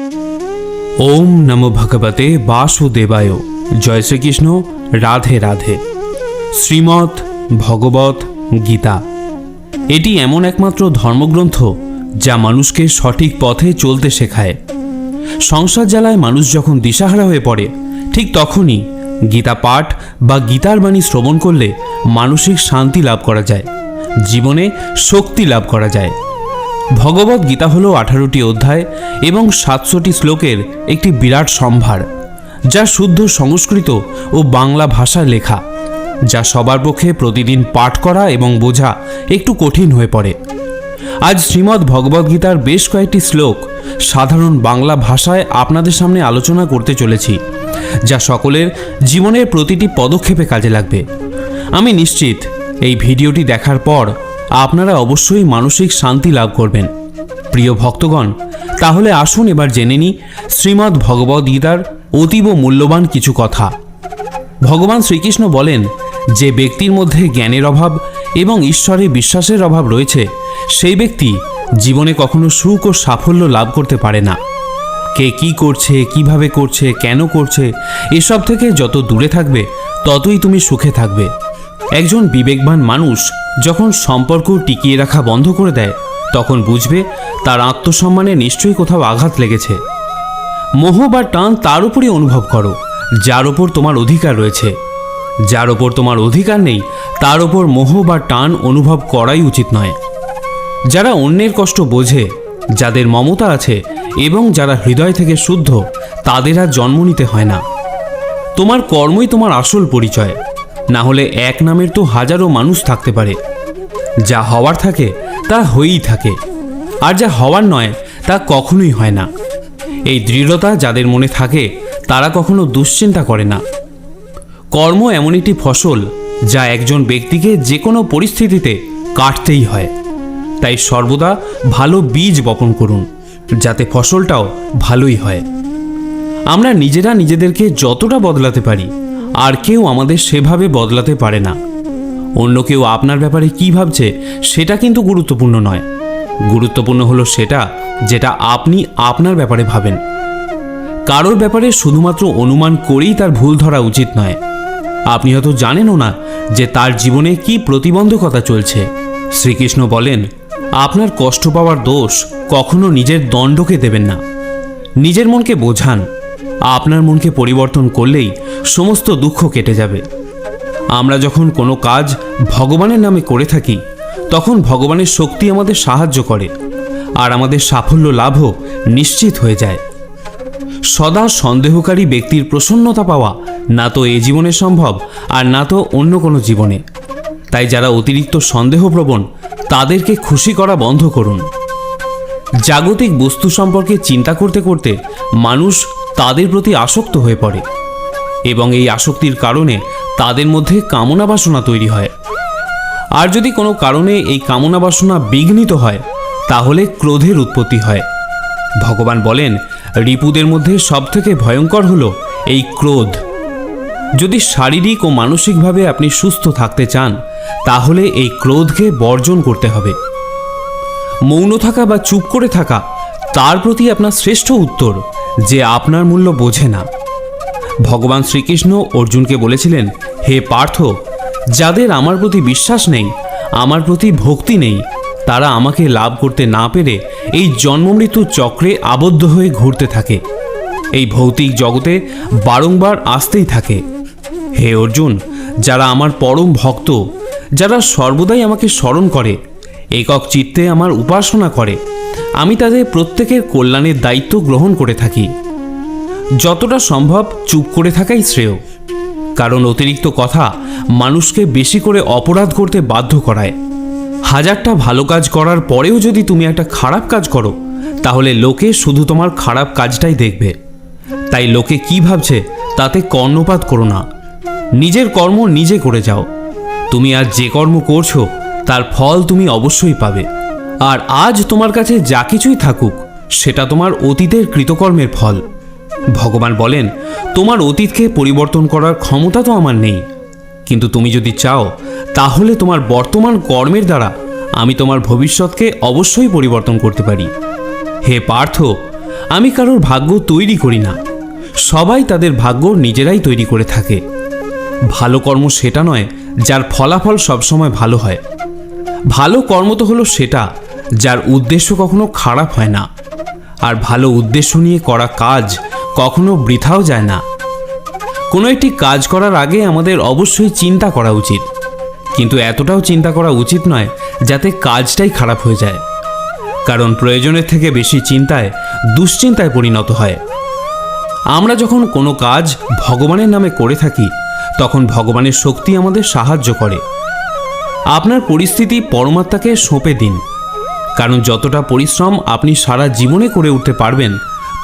ओम नमो भगवते वासुदेवाय। जय श्रीकृष्ण। राधे राधे। শ্রীমদ্ ভগবত গীতা এটি এমন একমাত্র ধর্মগ্রন্থ যা মানুষকে সঠিক পথে চলতে শেখায়। সংসার জ্বালায় মানুষ যখন দিশাহারা হয়ে পড়ে, ঠিক তখনই গীতা পাঠ বা গীতার বাণী শ্রবণ করলে মানসিক শান্তি লাভ করা যায়, জীবনে শক্তি লাভ করা যায়। ভগবত গীতা হলো 18টি অধ্যায় এবং 700টি শ্লোকের একটি বিরাট সম্ভার, যা শুদ্ধ সংস্কৃত ও বাংলা ভাষায় লেখা, যা সবার পক্ষে প্রতিদিন পাঠ করা এবং বোঝা একটু কঠিন হয়ে পড়ে। আজ শ্রীমদ্ ভগবত গীতার বেশ কয়েকটি শ্লোক সাধারণ বাংলা ভাষায় আপনাদের সামনে আলোচনা করতে চলেছি, যা সকলের জীবনের প্রতিটি পদক্ষেপে কাজে লাগবে। আমি নিশ্চিত এই ভিডিওটি দেখার পর আপনারা অবশ্যই মানসিক শান্তি লাভ করবেন। প্রিয় ভক্তগণ, তাহলে আসুন এবার জেনে নিই শ্রীমদ্ ভগবত গীতার অতীব মূল্যবান কিছু কথা। ভগবান শ্রীকৃষ্ণ বলেন, যে ব্যক্তির মধ্যে জ্ঞানের অভাব এবং ঈশ্বরে বিশ্বাসের অভাব রয়েছে, সেই ব্যক্তি জীবনে কখনো সুখ ও সাফল্য লাভ করতে পারে না। কে কি করছে, কিভাবে করছে, কেন করছে, এসব থেকে যত দূরে থাকবে ততই তুমি সুখে থাকবে। একজন বিবেকবান মানুষ যখন সম্পর্ক টিকিয়ে রাখা বন্ধ করে দেয়, তখন বুঝবে তার আত্মসম্মানে নিশ্চয়ই কোথাও আঘাত লেগেছে। মোহ বা টান তার উপরই অনুভব করো যার ওপর তোমার অধিকার রয়েছে। যার ওপর তোমার অধিকার নেই তার ওপর মোহ বা টান অনুভব করাই উচিত নয়। যারা অন্যের কষ্ট বোঝে, যাদের মমতা আছে এবং যারা হৃদয় থেকে শুদ্ধ, তাদের আর জন্ম নিতে হয় না। তোমার কর্মই তোমার আসল পরিচয়, না হলে এক নামের তো হাজারো মানুষ থাকতে পারে। যা হওয়ার থাকে তা হয়েই থাকে, আর যা হওয়ার নয় তা কখনোই হয় না। এই দৃঢ়তা যাদের মনে থাকে তারা কখনো দুশ্চিন্তা করে না। কর্ম এমন একটি ফসল যা একজন ব্যক্তিকে যে কোনো পরিস্থিতিতে কাটতেই হয়। তাই সর্বদা ভালো বীজ বপন করুন, যাতে ফসলটাও ভালোই হয়। আমরা নিজেরা নিজেদেরকে যতটা বদলাতে পারি, আর কেউ আমাদের সেভাবে বদলাতে পারে না। অন্য কেউ আপনার ব্যাপারে কী ভাবছে সেটা কিন্তু গুরুত্বপূর্ণ নয়। গুরুত্বপূর্ণ হলো সেটা যেটা আপনি আপনার ব্যাপারে ভাবেন। কারোর ব্যাপারে শুধুমাত্র অনুমান করেই তার ভুল ধরা উচিত নয়। আপনি হয়তো জানেনও না যে তার জীবনে কি প্রতিবন্ধকতা চলছে। শ্রীকৃষ্ণ বলেন, আপনার কষ্ট পাওয়ার দোষ কখনো নিজের দণ্ডকে দেবেন না। নিজের মনকে বোঝান। আপনার মনকে পরিবর্তন করলেই সমস্ত দুঃখ কেটে যাবে। আমরা যখন কোনো কাজ ভগবানের নামে করে থাকি, তখন ভগবানের শক্তি আমাদের সাহায্য করে, আর আমাদের সাফল্য লাভও নিশ্চিত হয়ে যায়। সদা সন্দেহকারী ব্যক্তির প্রসন্নতা পাওয়া না তো এ জীবনে সম্ভব, আর না তো অন্য কোনো জীবনে। তাই যারা অতিরিক্ত সন্দেহপ্রবণ, তাদেরকে খুশি করা বন্ধ করুন। জাগতিক বস্তু সম্পর্কে চিন্তা করতে করতে মানুষ তাদের প্রতি আসক্ত হয়ে পড়ে, এবং এই আসক্তির কারণে তাদের মধ্যে কামনা বাসনা তৈরি হয়। আর যদি কোনো কারণে এই কামনা বাসনা বিঘ্নিত হয়, তাহলে ক্রোধের উৎপত্তি হয়। ভগবান বলেন, রিপুদের মধ্যে সবথেকে ভয়ঙ্কর হলো এই ক্রোধ। যদি শারীরিক ও মানসিকভাবে আপনি সুস্থ থাকতে চান, তাহলে এই ক্রোধকে বর্জন করতে হবে। মৌন থাকা বা চুপ করে থাকা তার প্রতি আপনার শ্রেষ্ঠ উত্তর, যে আপনার মূল্য বোঝে না। ভগবান শ্রীকৃষ্ণ অর্জুনকে বলেছিলেন, হে পার্থ, যাদের আমার প্রতি বিশ্বাস নেই, আমার প্রতি ভক্তি নেই, তারা আমাকে লাভ করতে না পেরে এই জন্মমৃত্যু চক্রে আবদ্ধ হয়ে ঘুরতে থাকে। এই ভৌতিক জগতে বারংবার আসতেই থাকে। হে অর্জুন, যারা আমার পরম ভক্ত, যারা সর্বদাই আমাকে স্মরণ করে, একক চিত্তে আমার উপাসনা করে, আমি তাদের প্রত্যেকের কল্যাণের দায়িত্ব গ্রহণ করে থাকি। যতটা সম্ভব চুপ করে থাকাই শ্রেয়, কারণ অতিরিক্ত কথা মানুষকে বেশি করে অপরাধ করতে বাধ্য করায়। হাজারটা ভালো কাজ করার পরেও যদি তুমি একটা খারাপ কাজ করো, তাহলে লোকে শুধু তোমার খারাপ কাজটাই দেখবে। তাই লোকে কি ভাবছে তাতে কর্ণপাত করো না। নিজের কর্ম নিজে করে যাও। তুমি আজ যে কর্ম করছো তার ফল তুমি অবশ্যই পাবে। আর আজ তোমার কাছে যা কিছুই থাকুক, সেটা তোমার অতীতের কৃতকর্মের ফল। ভগবান বলেন, তোমার অতীতকে পরিবর্তন করার ক্ষমতা তো আমার নেই, কিন্তু তুমি যদি চাও, তাহলে তোমার বর্তমান কর্মের দ্বারা আমি তোমার ভবিষ্যৎকে অবশ্যই পরিবর্তন করতে পারি। হে পার্থ, আমি কারোর ভাগ্য তৈরি করি না, সবাই তাদের ভাগ্য নিজেরাই তৈরি করে থাকে। ভালো কর্ম সেটা নয় যার ফলাফল সবসময় ভালো হয়। ভালো কর্ম তো হলো সেটা যার উদ্দেশ্য কখনো খারাপ হয় না, আর ভালো উদ্দেশ্য নিয়ে করা কাজ কখনো বৃথাও যায় না। কোনো একটি কাজ করার আগে আমাদের অবশ্যই চিন্তা করা উচিত, কিন্তু এতটাও চিন্তা করা উচিত নয় যাতে কাজটাই খারাপ হয়ে যায়, কারণ প্রয়োজনের থেকে বেশি চিন্তায় দুশ্চিন্তায় পরিণত হয়। আমরা যখন কোনো কাজ ভগবানের নামে করে থাকি তখন ভগবানের শক্তি আমাদের সাহায্য করে। আপনার পরিস্থিতি পরমাত্মাকে সঁপে দিন, কারণ যতটা পরিশ্রম আপনি সারা জীবনে করে উঠতে পারবেন,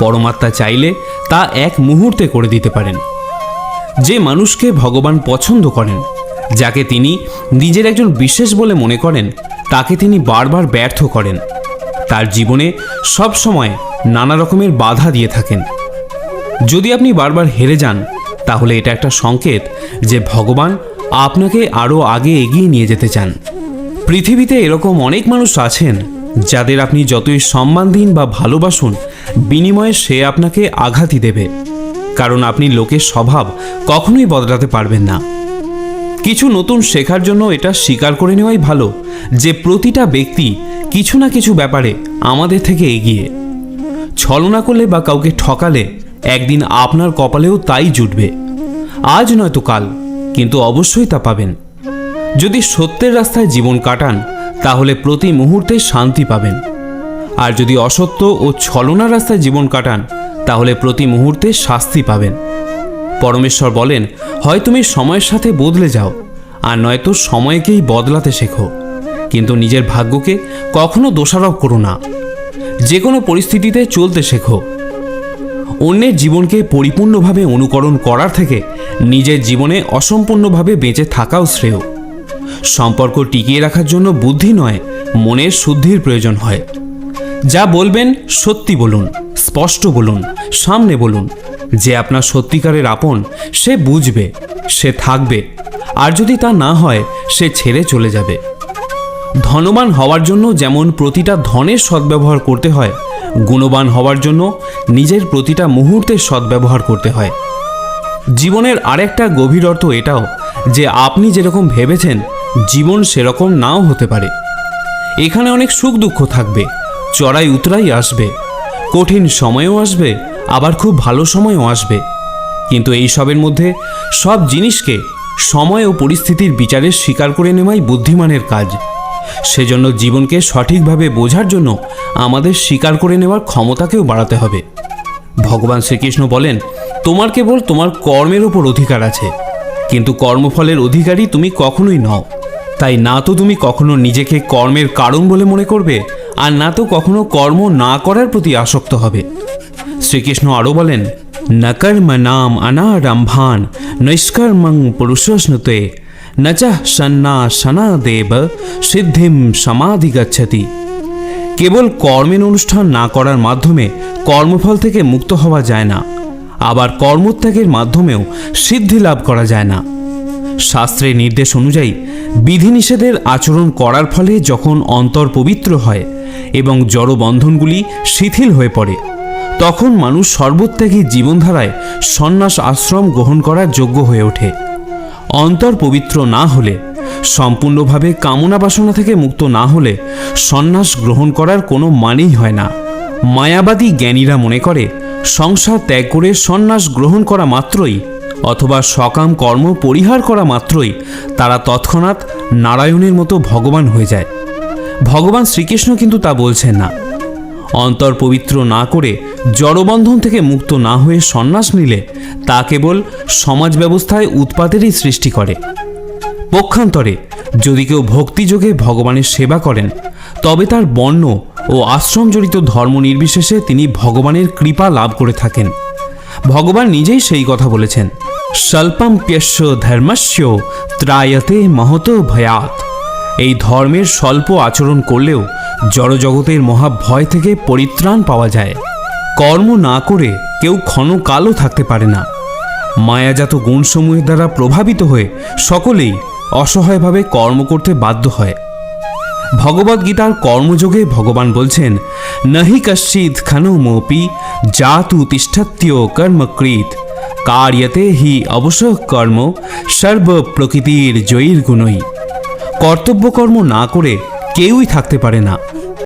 পরমাত্মা চাইলে তা এক মুহূর্তে করে দিতে পারেন। যে মানুষকে ভগবান পছন্দ করেন, যাকে তিনি নিজের একজন বিশেষ বলে মনে করেন, তাকে তিনি বারবার ব্যর্থ করেন। তার জীবনে সব সময় নানা রকমের বাধা দিয়ে থাকেন। যদি আপনি বারবার হেরে যান, তাহলে এটা একটা সংকেত যে ভগবান আপনাকে আরও আগে এগিয়ে নিয়ে যেতে চান। পৃথিবীতে এরকম অনেক মানুষ আছেন যাদের আপনি যতই সম্মান দিন বা ভালোবাসুন, বিনিময়ে সে আপনাকে আঘাতই দেবে, কারণ আপনি লোকের স্বভাব কখনোই বদলাতে পারবেন না। কিছু নতুন শেখার জন্য এটা স্বীকার করে নেওয়াই ভালো যে প্রতিটা ব্যক্তি কিছু না কিছু ব্যাপারে আমাদের থেকে এগিয়ে। ছলনা করলে বা কাউকে ঠকালে একদিন আপনার কপালেও তাই জুটবে। আজ নয়তো কাল, কিন্তু অবশ্যই তা পাবেন। যদি সত্যের রাস্তায় জীবন কাটান তাহলে প্রতি মুহূর্তে শান্তি পাবেন, আর যদি অসত্য ও ছলনার রাস্তায় জীবন কাটান তাহলে প্রতি মুহূর্তে শাস্তি পাবেন। পরমেশ্বর বলেন, হয় তুমি সময়ের সাথে বদলে যাও, আর নয়তো সময়কেই বদলাতে শেখো, কিন্তু নিজের ভাগ্যকে কখনো দোষারোপ করো না। যে কোনো পরিস্থিতিতে চলতে শেখো। অন্যের জীবনকে পরিপূর্ণভাবে অনুকরণ করার থেকে নিজের জীবনে অসম্পূর্ণভাবে বেঁচে থাকাও শ্রেয়। সম্পর্ক টিকিয়ে রাখার জন্য বুদ্ধি নয়, মনের শুদ্ধির প্রয়োজন হয়। যা বলবেন সত্যি বলুন, স্পষ্ট বলুন, সামনে বলুন। যে আপনার সত্যিকারের আপন সে বুঝবে, সে থাকবে, আর যদি তা না হয় সে ছেড়ে চলে যাবে। ধনবান হওয়ার জন্য যেমন প্রতিটা ধনের সদ্ব্যবহার করতে হয়, গুণবান হওয়ার জন্য নিজের প্রতিটা মুহূর্তের সদ্ব্যবহার করতে হয়। জীবনের আরেকটা গভীর অর্থ এটাও যে আপনি যেরকম ভেবেছেন জীবন সেরকম নাও হতে পারে। এখানে অনেক সুখ দুঃখ থাকবে, চড়াই উতরাই আসবে, কঠিন সময়ও আসবে, আবার খুব ভালো সময়ও আসবে। কিন্তু এই সবের মধ্যে সব জিনিসকে সময় ও পরিস্থিতির বিচারে স্বীকার করে নেওয়াই বুদ্ধিমানের কাজ। সেজন্য জীবনকে সঠিকভাবে বোঝার জন্য আমাদের স্বীকার করে নেওয়ার ক্ষমতাকেও বাড়াতে হবে। ভগবান শ্রীকৃষ্ণ বলেন, তোমার কেবল তোমার কর্মের উপর অধিকার আছে, কিন্তু কর্মফলের অধিকারী তুমি কখনোই নও। তাই না তো তুমি কখনো নিজেকে কর্মের কারণ বলে মনে করবে, আর না তো কখনো কর্ম না করার প্রতি আসক্ত হবে। শ্রীকৃষ্ণ আরও বলেন, ন কর্ম নাম অনারম্ভান নৈষ্কর্মং পুরুষস্নুতে ন চ সন্ন্যাসনা দেব সিদ্ধিম সমাধি গচ্ছতি। কেবল কর্মের অনুষ্ঠান না করার মাধ্যমে কর্মফল থেকে মুক্ত হওয়া যায় না, আবার কর্মত্যাগের মাধ্যমেও সিদ্ধি লাভ করা যায় না। শাস্ত্রের নির্দেশ অনুযায়ী বিধিনিষেধের আচরণ করার ফলে যখন অন্তর পবিত্র হয় এবং জড়বন্ধনগুলি শিথিল হয়ে পড়ে, তখন মানুষ সর্বত্যাগী জীবনধারায় সন্ন্যাস আশ্রম গ্রহণ করার যোগ্য হয়ে ওঠে। অন্তর পবিত্র না হলে, সম্পূর্ণভাবে কামনা বাসনা থেকে মুক্ত না হলে সন্ন্যাস গ্রহণ করার কোনো মানেই হয় না। মায়াবাদী জ্ঞানীরা মনে করে সংসার ত্যাগ করে সন্ন্যাস গ্রহণ করা মাত্রই অথবা সকাম কর্ম পরিহার করা মাত্রই তারা তৎক্ষণাৎ নারায়ণের মতো ভগবান হয়ে যায়। ভগবান শ্রীকৃষ্ণ কিন্তু তা বলছেন না। অন্তর পবিত্র না করে জড়বন্ধন থেকে মুক্ত না হয়ে সন্ন্যাস নিলে তা কেবল সমাজ ব্যবস্থায় উৎপাতেরই সৃষ্টি করে। পক্ষান্তরে যদি কেউ ভক্তিযোগে ভগবানের সেবা করেন, তবে তার বর্ণ ও আশ্রম জড়িত ধর্ম নির্বিশেষে তিনি ভগবানের কৃপা লাভ করে থাকেন। ভগবান নিজেই সেই কথা বলেছেন, স্বল্পম প্যস্য ধর্মস্য ত্রায়তে মহত ভয়াত। এই ধর্মের স্বল্প আচরণ করলেও জড়জগতের মহাভয় থেকে পরিত্রাণ পাওয়া যায়। কর্ম না করে কেউ ক্ষণকালও থাকতে পারে না। মায়াজাত গুণসমূহের দ্বারা প্রভাবিত হয়ে সকলেই অসহায়ভাবে কর্ম করতে বাধ্য হয়। ভগবদ্গীতার কর্মযোগে ভগবান বলছেন, নহি কশ্চিৎ খনুমোপি জাতু তিষ্ঠত্য কর্মকৃত কার্যতে হি অবশ্য কর্ম সর্ব প্রকৃতির জয়ীর গুণই। কর্তব্য কর্ম না করে কেউই থাকতে পারে না।